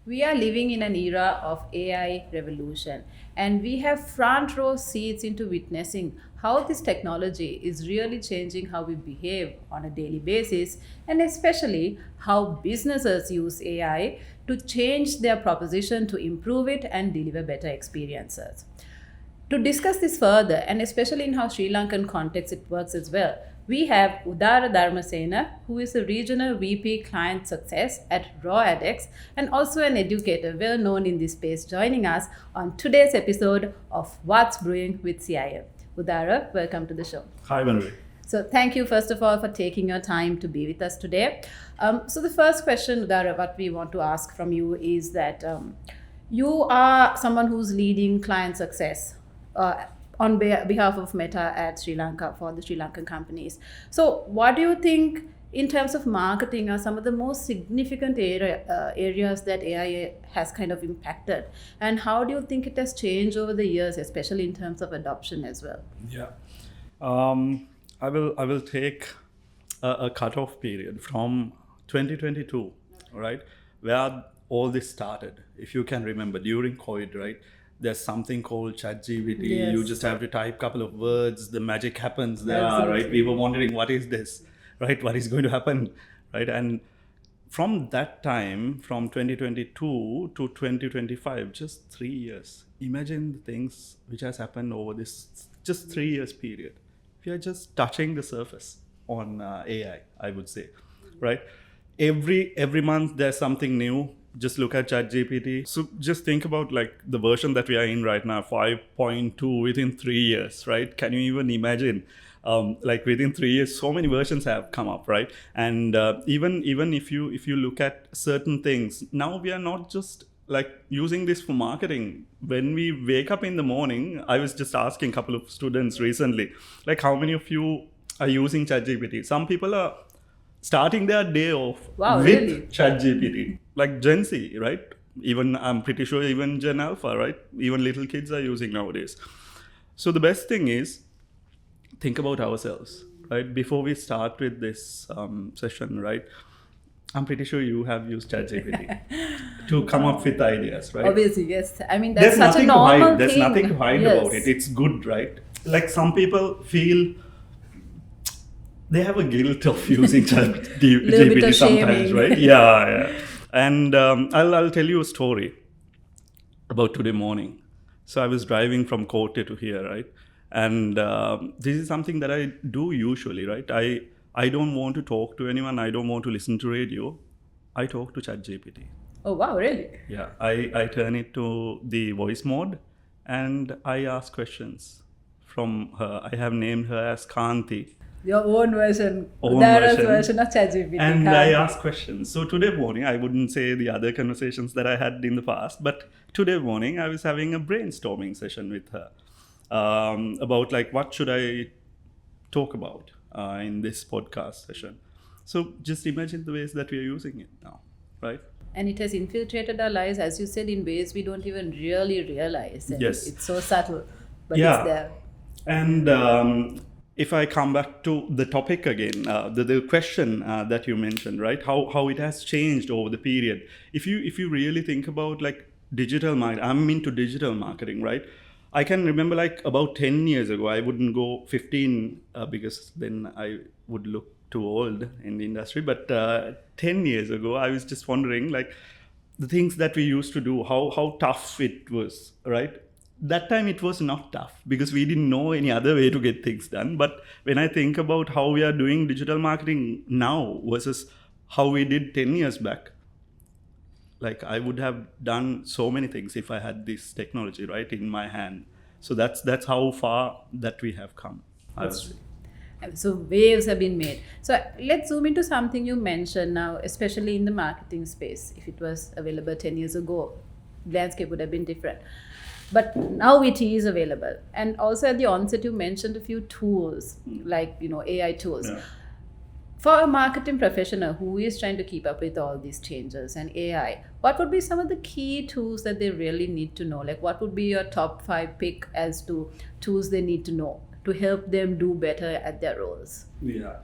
We are living in an era of AI revolution, and we have front row seats into witnessing how this technology is really changing how we behave on a daily basis, and especially how businesses use AI to change their proposition to improve it and deliver better experiences. To discuss this further, and especially in how Sri Lankan context it works as well, we have Udara Dharmasena, who is a regional VP Client Success at Raw Adex and also an educator well known in this space, joining us on today's episode of What's Brewing with CIM. Udara, welcome to the show. Hi, Vanri. So thank you, first of all, for taking your time to be with us today. So the first question, Udara, what we want to ask from you is that you are someone who's leading client success on behalf of Meta at Sri Lanka for the Sri Lankan companies. So what do you think in terms of marketing are some of the most significant areas that AI has kind of impacted? And how do you think it has changed over the years, especially in terms of adoption as well? Yeah. I will take a cutoff period from 2022, right, where all this started. If you can remember, during COVID, right, there's something called ChatGPT. Yes. You just have to type a couple of words, the magic happens there, Absolutely. right? We were wondering, what is this, right? What is going to happen, right? And from that time, from 2022 to 2025, just 3 years. Imagine the things which has happened over this just 3 years period. We are just touching the surface on AI, I would say, right? Every month there's something new. Just look at ChatGPT. So just think about like the version that we are in right now, 5.2 within 3 years, right? Can you even imagine? Like within 3 years, so many versions have come up, right? And even if you look at certain things, now we are not just like using this for marketing. When we wake up in the morning, I was just asking a couple of students recently, like how many of you are using ChatGPT? Some people are starting their day off Wow, with really? ChatGPT, like Gen Z, right? Even I'm pretty sure even Gen Alpha, right? Even little kids are using nowadays. So the best thing is think about ourselves, right? Before we start with this session, right? I'm pretty sure you have used ChatGPT to come up with ideas, right? Obviously, yes. I mean, that's There's such a nothing to normal hide. thing. There's nothing to hide Yes. about it. It's good, right? Like some people feel they have a guilt of using Little bit ChatGPT of sometimes, shaming. right? Yeah. And I'll tell you a story about today morning. So I was driving from Kotte to here, right? And this is something that I do usually, right? I don't want to talk to anyone. I don't want to listen to radio. I talk to ChatGPT. Oh, wow, really? Yeah, I turn it to the voice mode and I ask questions from her. I have named her as Kanti. Your own version, Own Udara's version. version of ChatGPT. And I ask questions. So today morning, I wouldn't say the other conversations that I had in the past, but today morning I was having a brainstorming session with her about like what should I talk about in this podcast session. So just imagine the ways that we are using it now, right? And it has infiltrated our lives, as you said, in ways we don't even really realize. And Yes. it's so subtle, but Yeah. it's there. And if I come back to the topic again, the question that you mentioned, right? How it has changed over the period. If you really think about like digital marketing, I'm into digital marketing, right? I can remember like about 10 years ago, I wouldn't go 15 because then I would look too old in the industry. But 10 years ago, I was just wondering like the things that we used to do, how tough it was, right? That time it was not tough because we didn't know any other way to get things done. But when I think about how we are doing digital marketing now versus how we did 10 years back, like I would have done so many things if I had this technology right in my hand. So that's how far that we have come, I would say. So waves have been made. So let's zoom into something you mentioned now, especially in the marketing space. If it was available 10 years ago, landscape would have been different. But now it is available. And also at the onset, you mentioned a few tools, like, AI tools. Yeah. For a marketing professional who is trying to keep up with all these changes and AI, what would be some of the key tools that they really need to know? Like, what would be your top 5 pick as to tools they need to know to help them do better at their roles? Yeah.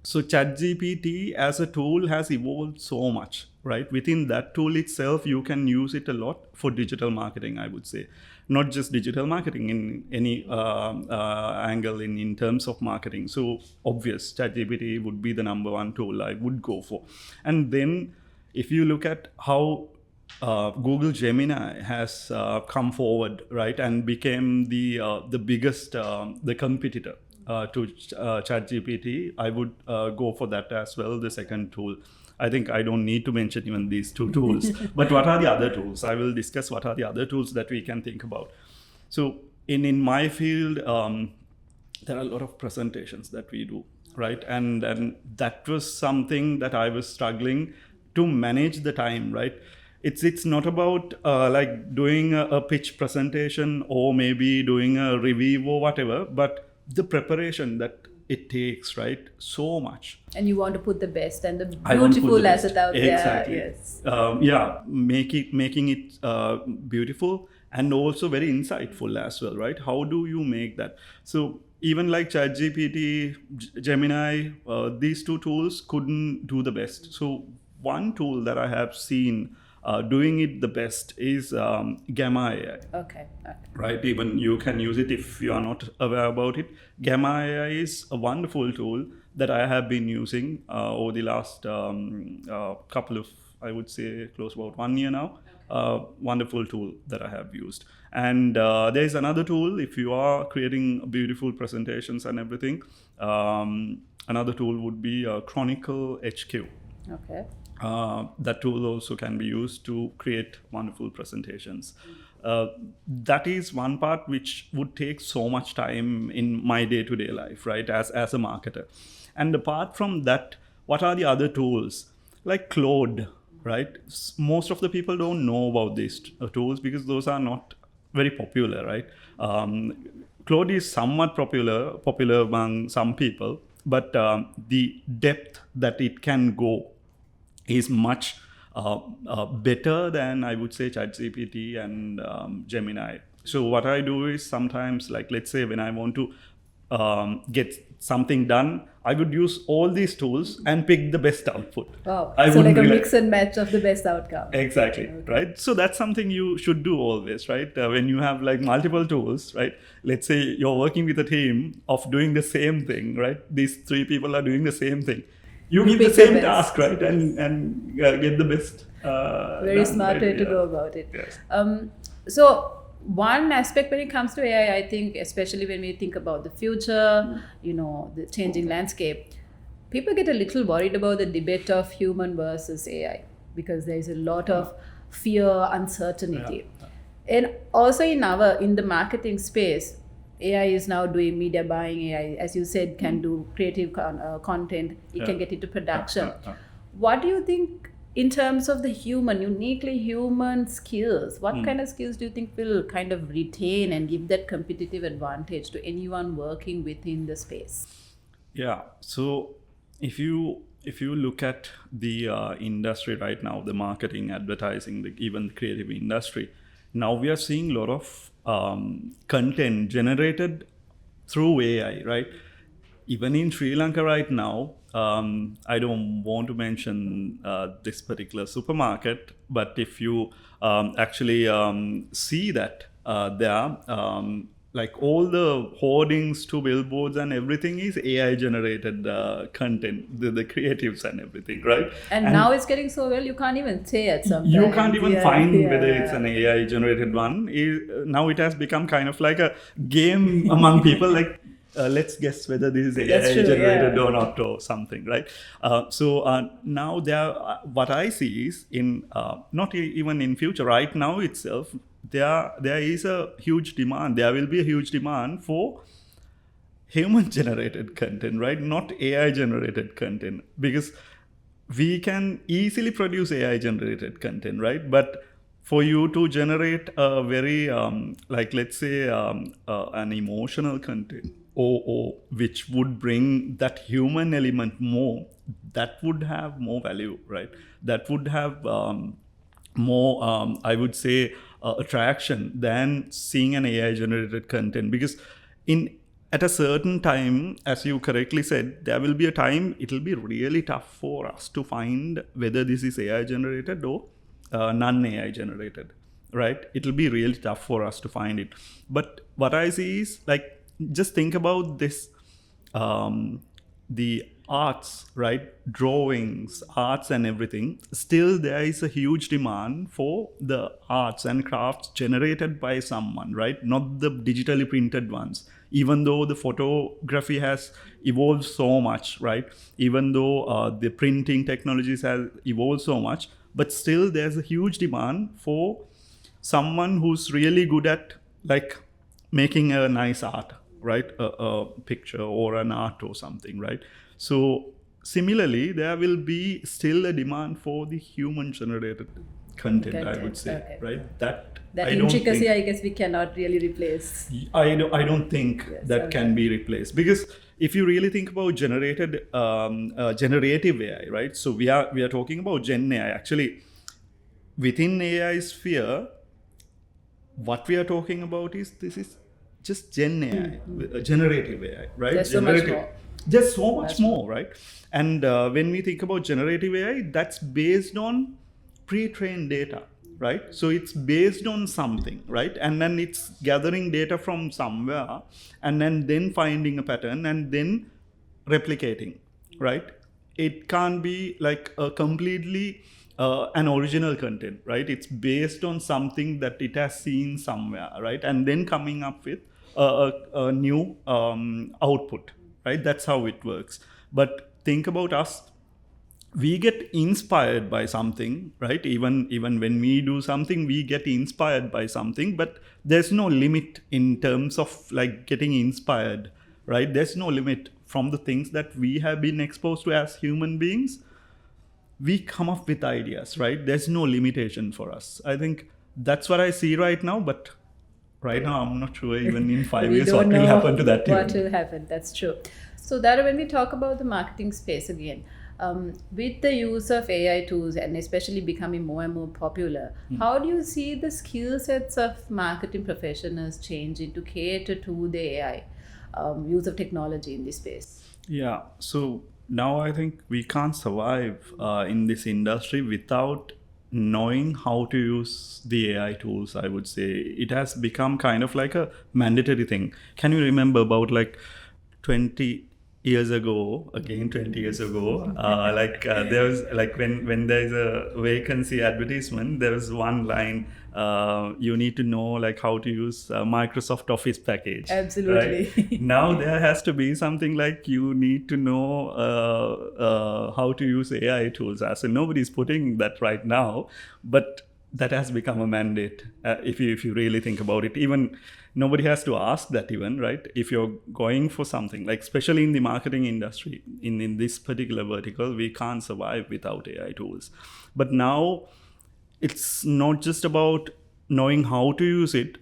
So ChatGPT as a tool has evolved so much, right? Within that tool itself, you can use it a lot for digital marketing, I would say. Not just digital marketing, in any angle in terms of marketing. So obvious, ChatGPT would be the number one tool I would go for. And then if you look at how Google Gemini has come forward, right, and became the biggest, the competitor to ChatGPT, I would go for that as well, the second tool. I think I don't need to mention even these two tools. But what are the other tools? I will discuss what are the other tools that we can think about. So in my field, there are a lot of presentations that we do, right? And that was something that I was struggling to manage the time, right? It's not about like doing a pitch presentation or maybe doing a review or whatever, but the preparation that it takes, right? So much. And you want to put the best and the I want to put beautiful the asset best. out Exactly. there. Yes. Yeah, making it beautiful and also very insightful as well, right? How do you make that? So even like ChatGPT, Gemini, these two tools couldn't do the best. So one tool that I have seen doing it the best is Gamma AI. Okay. Right, even you can use it if you are not aware about it. Gamma AI is a wonderful tool that I have been using over the last couple of, I would say, close about 1 year now. Wonderful tool that I have used. And there is another tool if you are creating beautiful presentations and everything. Another tool would be Chronicle HQ. Okay. That tool also can be used to create wonderful presentations. That is one part which would take so much time in my day-to-day life, right, as a marketer. And apart from that, what are the other tools? Like Claude, right? Most of the people don't know about these tools because those are not very popular, right? Claude is somewhat popular among some people, but the depth that it can go is much better than, I would say, ChatGPT and Gemini. So what I do is sometimes, like, let's say when I want to get something done, I would use all these tools and pick the best output. Wow. I So like a wouldn't mix and match of the best outcome. Exactly, right? So that's something you should do always, right? When you have like multiple tools, right? Let's say you're working with a team of doing the same thing, right? These three people are doing the same thing. You give the pick same the task, best. right? And get the best. Very done, smart right? way to Yeah. go about it. Yes. So one aspect when it comes to AI, I think, especially when we think about the future, the changing landscape, people get a little worried about the debate of human versus AI because there is a lot of fear, uncertainty. And also in the marketing space, AI is now doing media buying. AI, as you said, can do creative content. It can get into production. What do you think in terms of the uniquely human skills? What kind of skills do you think will kind of retain and give that competitive advantage to anyone working within the space? Yeah. So if you look at the industry right now, the marketing, advertising, even the creative industry, now we are seeing a lot of content generated through AI, right? Even in Sri Lanka right now, I don't want to mention this particular supermarket, but if you actually see that there, like all the hoardings to billboards and everything is AI generated content, the creatives and everything, right? And now it's getting so well, you can't even say at some You time. can't even find whether it's an AI generated one. Now it has become kind of like a game among people, like let's guess whether this is AI generated or not or something, right? So now what I see is not even in future, right now itself, there is a huge demand. There will be a huge demand for human generated content, right? Not AI generated content, because we can easily produce AI generated content, right? But for you to generate a very like, let's say an emotional content or which would bring that human element more, that would have more value, right? That would have more I would say attraction than seeing an AI generated content, because in at a certain time, as you correctly said, there will be a time it will be really tough for us to find whether this is AI generated or non-AI generated, right? It will be really tough for us to find it. But what I see is like, just think about this, the arts, right? Drawings, arts, and everything. Still, there is a huge demand for the arts and crafts generated by someone, right? Not the digitally printed ones. Even though the photography has evolved so much, right? Even though the printing technologies have evolved so much, but still there's a huge demand for someone who's really good at like making a nice art, right? A picture or an art or something, right? So similarly, there will be still a demand for the human generated content, I would say, okay. right? That That I don't intricacy, think, I guess, we cannot really replace. I don't think Yes, that okay. can be replaced, because if you really think about generated generative AI, right? So we are talking about Gen AI. Actually, within AI sphere, what we are talking about is this is just Gen AI, generative AI, right? There's so much generative, more. just so much more, right? And when we think about generative AI, that's based on pre-trained data, right? So it's based on something, right? And then it's gathering data from somewhere, and then finding a pattern and then replicating, right? It can't be like a completely an original content, right? It's based on something that it has seen somewhere, right? And then coming up with a new output, right? That's how it works. But think about us, we get inspired by something, right? Even when we do something, we get inspired by something, but there's no limit in terms of like getting inspired, right? There's no limit from the things that we have been exposed to as human beings. We come up with ideas, right? There's no limitation for us. I think that's what I see right now, but right now I'm not sure even in 5 years what will happen to that what even. will happen. That's true. So that when we talk about the marketing space again, with the use of AI tools and especially becoming more and more popular, how do you see the skill sets of marketing professionals changing to cater to the AI use of technology in this space? Yeah, so now I think we can't survive in this industry without knowing how to use the AI tools, I would say. It has become kind of like a mandatory thing. Can you remember about like 20 years ago, again 20 years ago, there was like when there is a vacancy advertisement, there was one line, you need to know like how to use Microsoft Office package. Absolutely. Right? Now there has to be something like you need to know how to use AI tools. So nobody's putting that right now, but that has become a mandate. If you really think about it, even nobody has to ask that even, right? If you're going for something like, especially in the marketing industry, in this particular vertical, we can't survive without AI tools. But now it's not just about knowing how to use it,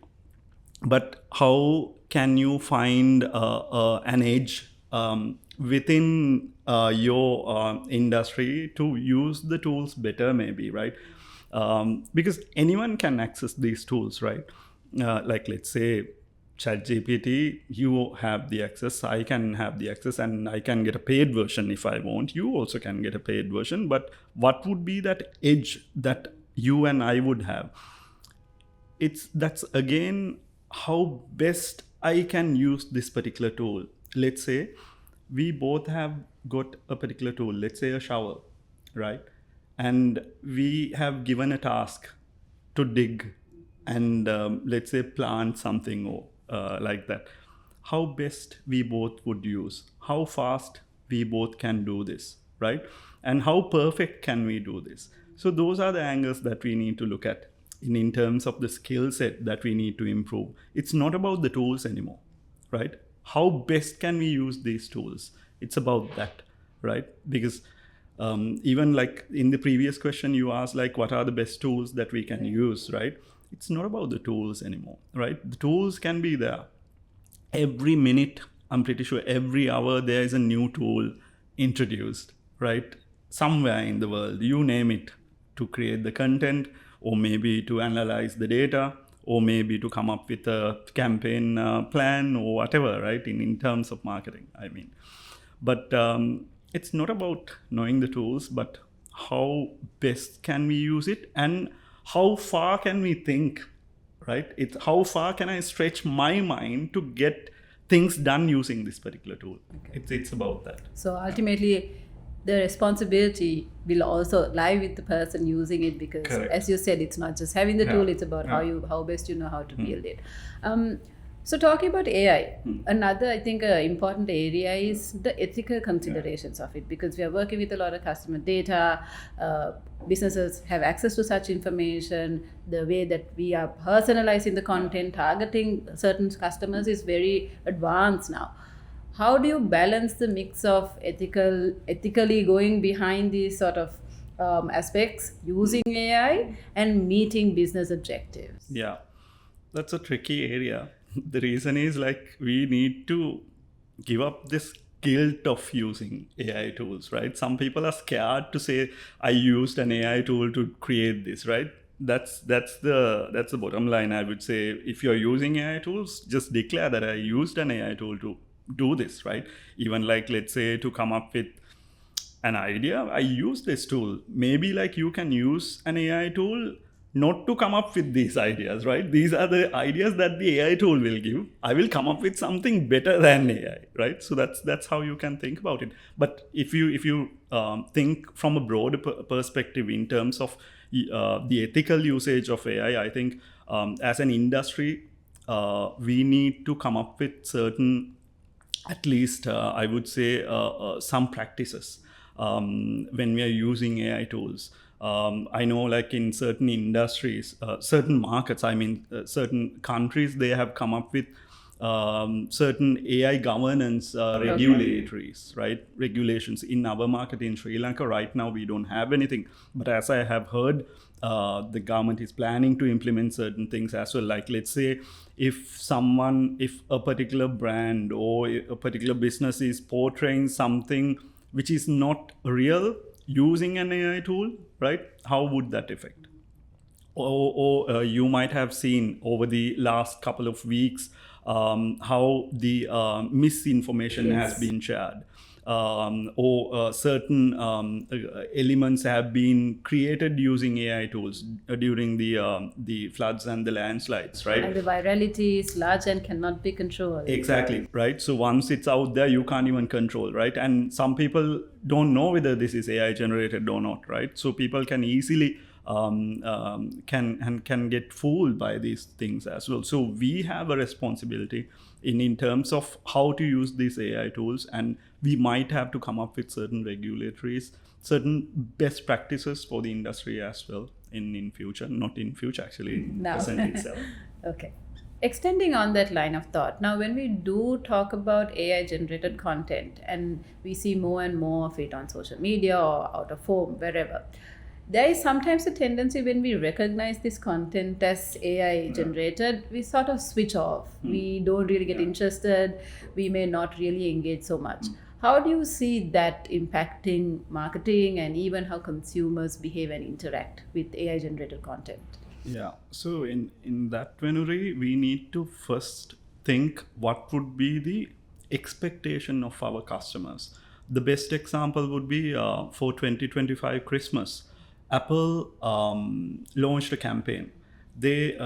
but how can you find an edge within your industry to use the tools better, maybe, right? Because anyone can access these tools, right? Like, let's say ChatGPT, you have the access, I can have the access, and I can get a paid version if I want. You also can get a paid version. But what would be that edge that you and I would have? That's again how best I can use this particular tool. Let's say we both have got a particular tool, let's say a shower, right? And we have given a task to dig and let's say plant something or like that. How best we both would use, how fast we both can do this, right? And how perfect can we do this? So those are the angles that we need to look at in terms of the skill set that we need to improve. It's not about the tools anymore, right? How best can we use these tools? It's about that, right? Because even like in the previous question you asked, like, what are the best tools that we can use, right? It's not about the tools anymore, right? The tools can be there. Every minute, I'm pretty sure every hour there is a new tool introduced, right? Somewhere in the world, you name it, to create the content, or maybe to analyze the data, or maybe to come up with a campaign plan or whatever, right? In terms of marketing, I mean. But it's not about knowing the tools, but how best can we use it, and how far can we think, right? It's how far can I stretch my mind to get things done using this particular tool. It's about that. So ultimately, the responsibility will also lie with the person using it, because Correct. as you said, it's not just having the tool, it's about how best you know how to build it. So talking about AI, another I think important area is the ethical considerations of it, because we are working with a lot of customer data. Businesses have access to such information. The way that we are personalizing the content, targeting certain customers is very advanced now. How do you balance the mix of ethically going behind these sort of aspects, using AI and meeting business objectives? Yeah, that's a tricky area. The reason is like we need to give up this guilt of using AI tools, right? Some people are scared to say, I used an AI tool to create this, right? That's the bottom line. I would say, if you're using AI tools, just declare that I used an AI tool to do this, right? Even like, let's say, to come up with an idea, I use this tool. Maybe like you can use an AI tool not to come up with these ideas, right? These are the ideas that the AI tool will give. I will come up with something better than AI, right? So that's how you can think about it. But if you think from a broader perspective in terms of the ethical usage of AI, I think as an industry, we need to come up with certain, at least I would say, some practices when we are using AI tools. I know like in certain industries, certain markets, I mean, certain countries, they have come up with certain AI governance regulatories, right? Regulations. In our market in Sri Lanka right now, we don't have anything. But as I have heard, the government is planning to implement certain things as well. Like, let's say, if a particular brand or a particular business is portraying something which is not real using an AI tool, right? How would that affect? Or you might have seen over the last couple of weeks how the misinformation has been shared. Or certain elements have been created using AI tools during the floods and the landslides, right? And the virality is large and cannot be controlled. Exactly, right? So once it's out there, you can't even control, right? And some people don't know whether this is AI generated or not, right? So people can easily can get fooled by these things as well. So we have a responsibility in terms of how to use these AI tools, and we might have to come up with certain regulatories, certain best practices for the industry as well in future, not in future actually, in present itself. Okay. Extending on that line of thought, now when we do talk about AI generated content and we see more and more of it on social media or out of home, wherever, there is sometimes a tendency when we recognize this content as AI generated, we sort of switch off. We don't really get interested. We may not really engage so much. How do you see that impacting marketing and even how consumers behave and interact with AI generated content? Yeah, so in that venery, we need to first think what would be the expectation of our customers. The best example would be for 2025 Christmas. Apple launched a campaign. They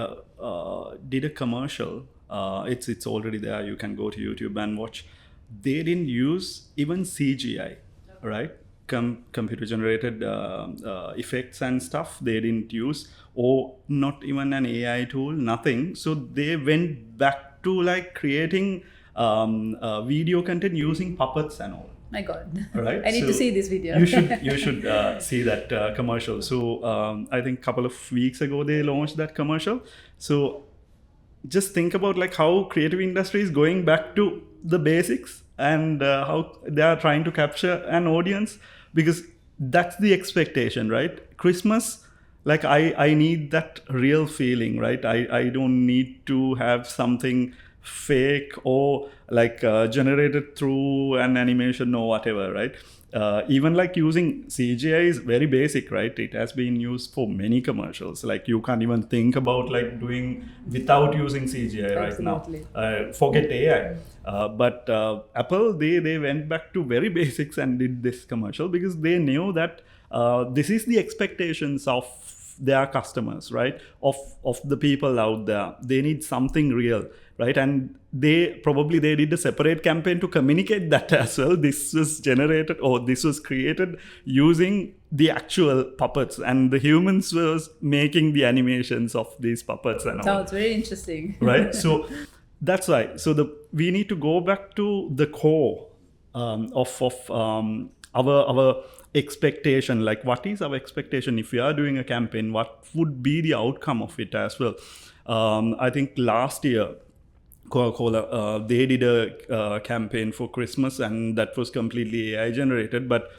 did a commercial. It's already there. You can go to YouTube and watch. They didn't use even CGI, right? Computer generated effects and stuff. They didn't use, or not even an AI tool. Nothing. So they went back to like creating video content using puppets and all. My God. Right? I need to see this video. you should see that commercial. So I think a couple of weeks ago they launched that commercial. So just think about like how creative industry is going back to the basics, and how they are trying to capture an audience, because that's the expectation, right? Christmas, like I need that real feeling, right? I don't need to have something fake or like generated through an animation or whatever, right? Even like using CGI is very basic, right? It has been used for many commercials. Like you can't even think about like doing without using CGI right now. Absolutely. Forget AI. But Apple, they went back to very basics and did this commercial because they knew that this is the expectations of their customers, right? Of the people out there. They need something real, right? And they did a separate campaign to communicate that as well. This was generated or this was created using the actual puppets, and the humans was making the animations of these puppets and all. Sounds very interesting. Right? So that's why. So we need to go back to the core of our expectation. Like, what is our expectation if we are doing a campaign? What would be the outcome of it as well? I think last year, Coca-Cola, they did a campaign for Christmas, and that was completely AI generated. But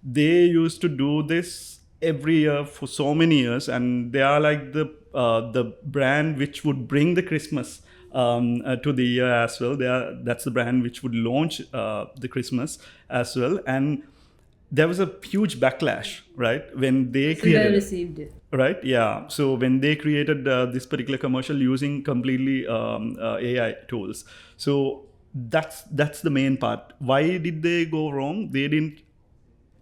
they used to do this every year for so many years, and they are like the brand which would bring the Christmas to the year as well. That's the brand which would launch the Christmas as well. And there was a huge backlash, right, when they created. They received it. Right, yeah. So when they created this particular commercial using completely AI tools, so that's the main part. Why did they go wrong? They didn't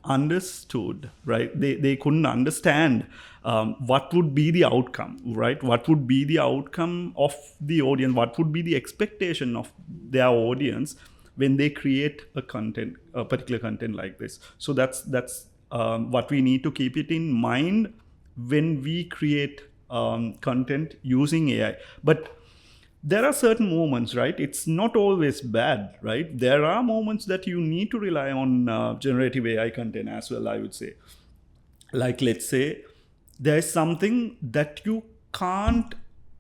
understood, right? They couldn't understand what would be the outcome, right? What would be the outcome of the audience? What would be the expectation of their audience when they create a particular content like this? So that's what we need to keep it in mind when we create content using AI. But there are certain moments, right? It's not always bad, right? There are moments that you need to rely on generative AI content as well, I would say. Like, let's say there's something that you can't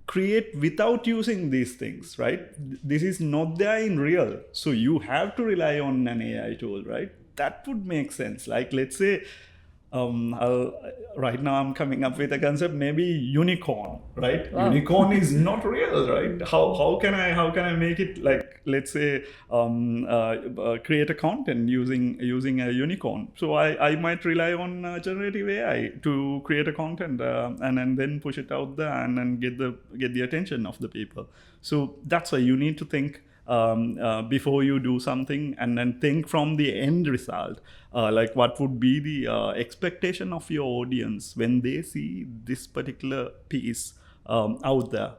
create without using these things, right? This is not there in real. So you have to rely on an AI tool, right? That would make sense. Like, let's say, right now I'm coming up with a concept, maybe unicorn, right? Wow. Unicorn is not real, right? How can I make it, like, let's say, create a content using a unicorn? So I might rely on generative AI to create a content and then push it out there and then get the attention of the people. So that's why you need to think before you do something, and then think from the end result. Like, what would be the expectation of your audience when they see this particular piece out there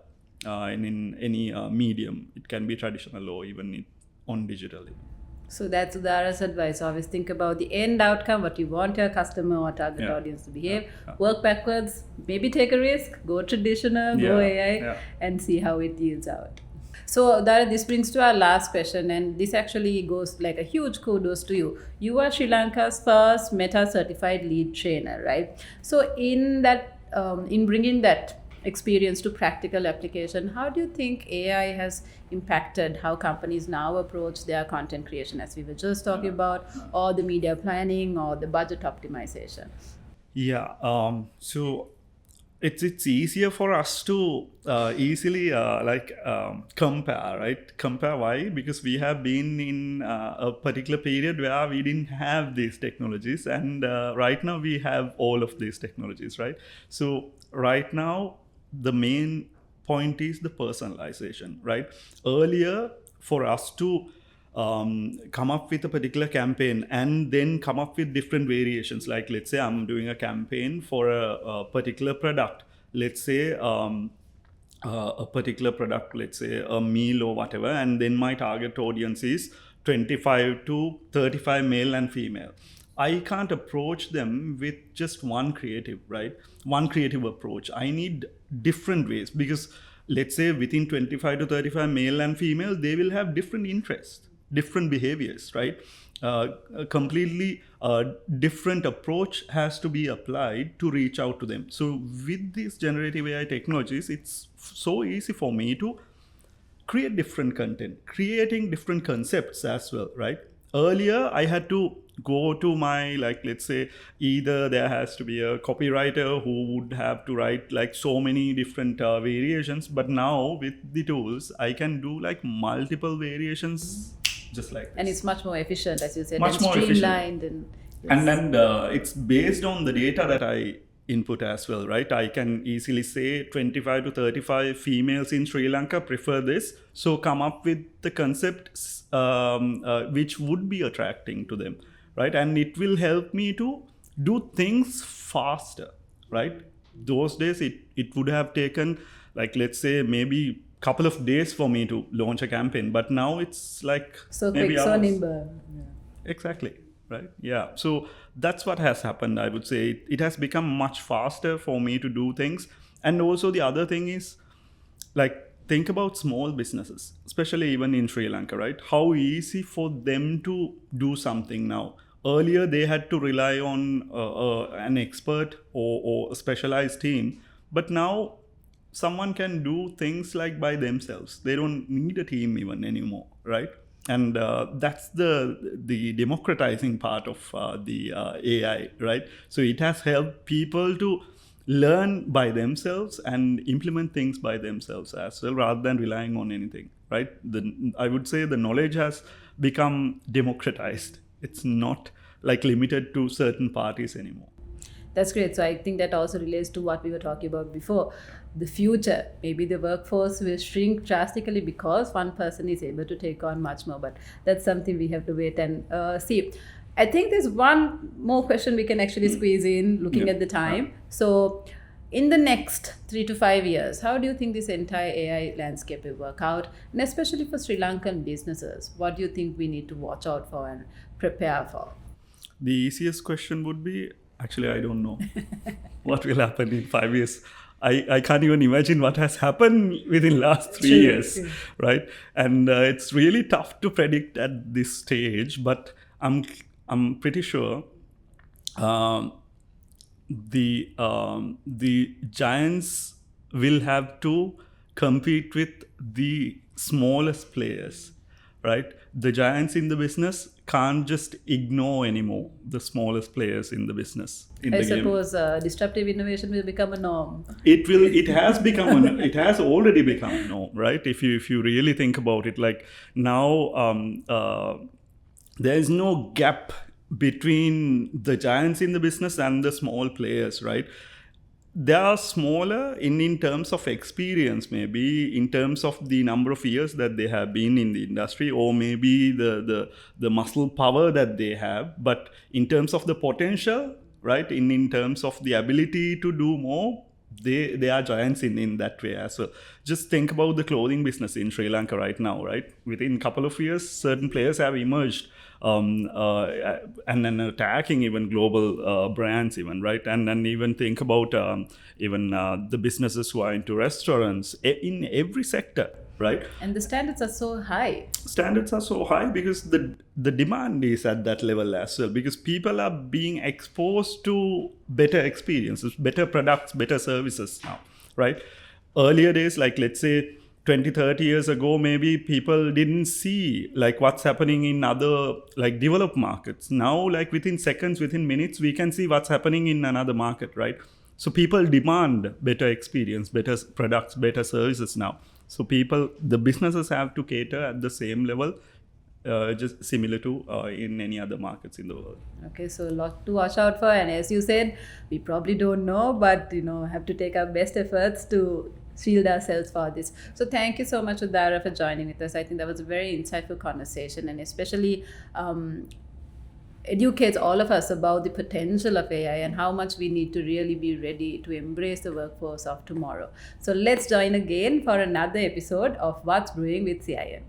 in any medium? It can be traditional or even on digitally. So that's Udara's advice. Always think about the end outcome, what you want your customer or target audience to behave. Work backwards, maybe take a risk, go traditional, go AI, and see how it yields out. So Udara, this brings to our last question, and this actually goes like a huge kudos to you. You are Sri Lanka's first Meta certified lead trainer, right? So in that, in bringing that experience to practical application, how do you think AI has impacted how companies now approach their content creation, as we were just talking about, or the media planning or the budget optimization? Yeah. So it's easier for us to easily compare, right? Compare. Why? Because we have been in a particular period where we didn't have these technologies, and right now we have all of these technologies, right? So right now the main point is the personalization, right? Earlier, for us to come up with a particular campaign and then come up with different variations. Like, let's say I'm doing a campaign for a particular product. Let's say a particular product, let's say a meal or whatever, and then my target audience is 25 to 35 male and female. I can't approach them with just one creative, right? One creative approach. I need different ways, because let's say within 25 to 35 male and female, they will have different interests, different behaviors, right? A completely different approach has to be applied to reach out to them. So with these generative AI technologies, it's so easy for me to create different content, creating different concepts as well, right? Earlier, I had to go to my, like, let's say, either there has to be a copywriter who would have to write like so many different variations. But now with the tools, I can do like multiple variations just like this. And it's much more efficient, as you said, Much and more efficient. streamlined. And then it's based on the data that I input as well, right? I can easily say 25 to 35 females in Sri Lanka prefer this. So come up with the concepts which would be attracting to them, right? And it will help me to do things faster, right? Those days it would have taken, like, let's say maybe couple of days for me to launch a campaign, but now it's like so maybe quick, so hours. nimble. Yeah. Exactly, right? Yeah. So that's what has happened. I would say it has become much faster for me to do things. And also the other thing is, like, think about small businesses, especially even in Sri Lanka, right? How easy for them to do something now. Earlier, they had to rely on an expert or a specialized team, but now someone can do things like by themselves. They don't need a team even anymore, right? And that's the democratizing part of the AI, right? So it has helped people to learn by themselves and implement things by themselves as well, rather than relying on anything, right? I would say the knowledge has become democratized. It's not like limited to certain parties anymore. That's great. So I think that also relates to what we were talking about before. The future, maybe the workforce will shrink drastically because one person is able to take on much more. But that's something we have to wait and see. I think there's one more question we can actually squeeze in looking at the time. So in the next 3 to 5 years, how do you think this entire AI landscape will work out? And especially for Sri Lankan businesses, what do you think we need to watch out for and prepare for? The easiest question would be, actually, I don't know what will happen in 5 years. I can't even imagine what has happened within last 3 years, right? And it's really tough to predict at this stage, but I'm pretty sure the giants will have to compete with the smallest players, right? The giants in the business can't just ignore anymore the smallest players in the business. I suppose disruptive innovation will become a norm. It has already become a norm, right? If you really think about it, like now there is no gap between the giants in the business and the small players, right? They are smaller in terms of experience, maybe in terms of the number of years that they have been in the industry, or maybe the muscle power that they have. But in terms of the potential, right, in terms of the ability to do more, they are giants in that way as well. Just think about the clothing business in Sri Lanka right now, right? Within a couple of years, certain players have emerged and then attacking even global brands even, right? And then even think about even the businesses who are into restaurants in every sector, right? And the standards are so high. Standards are so high because the demand is at that level as well, because people are being exposed to better experiences, better products, better services now, right? Earlier days, like let's say 20, 30 years ago, maybe people didn't see like what's happening in other like developed markets. Now, like within seconds, within minutes, we can see what's happening in another market, right? So people demand better experience, better products, better services now. So the businesses have to cater at the same level, just similar to in any other markets in the world. Okay, so a lot to watch out for. And as you said, we probably don't know, but have to take our best efforts to shield ourselves for this. So thank you so much, Udara, for joining with us. I think that was a very insightful conversation, and especially educates all of us about the potential of AI and how much we need to really be ready to embrace the workforce of tomorrow. So let's join again for another episode of What's Brewing with CIM.